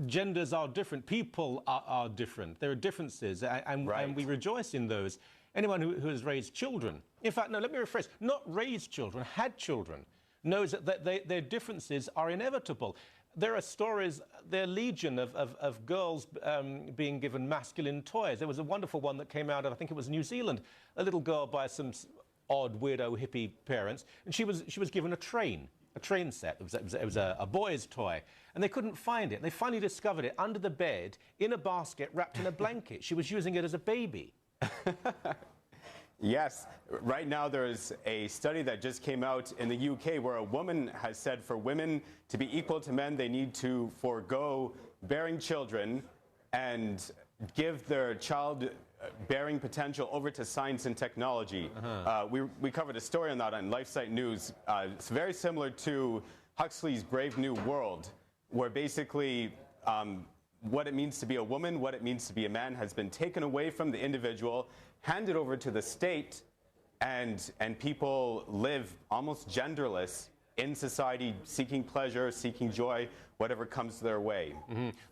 genders are different. People are different. There are differences, and we rejoice in those. Anyone who has raised children, in fact, no, let me rephrase, not raised children, had children, knows that their differences are inevitable. There are stories, there are legion of girls being given masculine toys. There was a wonderful one that came out of, I think it was New Zealand, a little girl by some odd, weirdo, hippie parents, and she was given a train set. It was a boy's toy, and they couldn't find it. They finally discovered it under the bed, in a basket, wrapped in a blanket. She was using it as a baby. Yes. Right now there's a study that just came out in the UK where a woman has said for women to be equal to men, they need to forego bearing children and give their child-bearing potential over to science and technology. We covered a story on that on LifeSite News. It's very similar to Huxley's Brave New World, where basically what it means to be a woman, what it means to be a man has been taken away from the individual, handed over to the state, and people live almost genderless in society, seeking pleasure, seeking joy, whatever comes their way.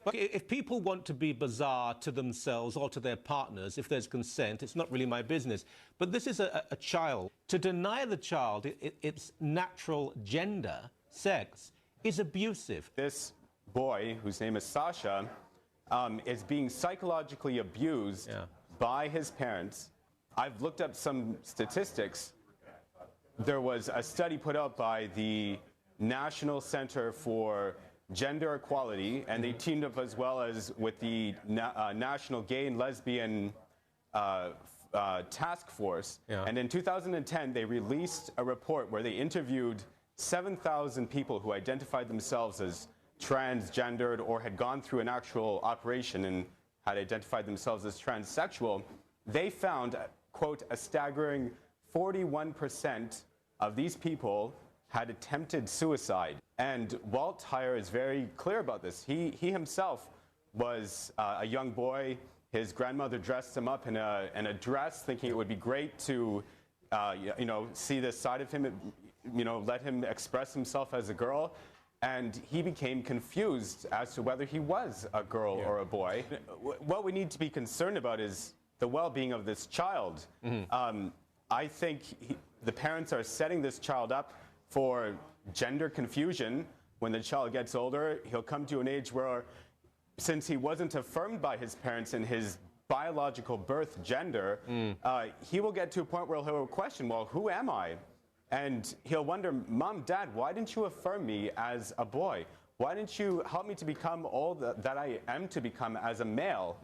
But if people want to be bizarre to themselves or to their partners, if there's consent, it's not really my business. But this is a child. To deny the child its natural gender, sex, is abusive. This boy, whose name is Sasha, is being psychologically abused by his parents. I've looked up some statistics. There was a study put out by the National Center for Gender Equality, and they teamed up as well as with the National Gay and Lesbian Task Force. And in 2010, they released a report where they interviewed 7,000 people who identified themselves as transgendered or had gone through an actual operation and had identified themselves as transsexual. They found, quote, a staggering 41% of these people had attempted suicide. And Walt Heyer is very clear about this. He himself was a young boy. His grandmother dressed him up in a dress, thinking it would be great to see this side of him, let him express himself as a girl. And he became confused as to whether he was a girl or a boy. What we need to be concerned about is the well-being of this child. I think the parents are setting this child up for gender confusion. When the child gets older, he'll come to an age where, since he wasn't affirmed by his parents in his biological birth gender, he will get to a point where he'll question, well, who am I? And he'll wonder, Mom, Dad, why didn't you affirm me as a boy? Why didn't you help me to become all that I am to become as a male?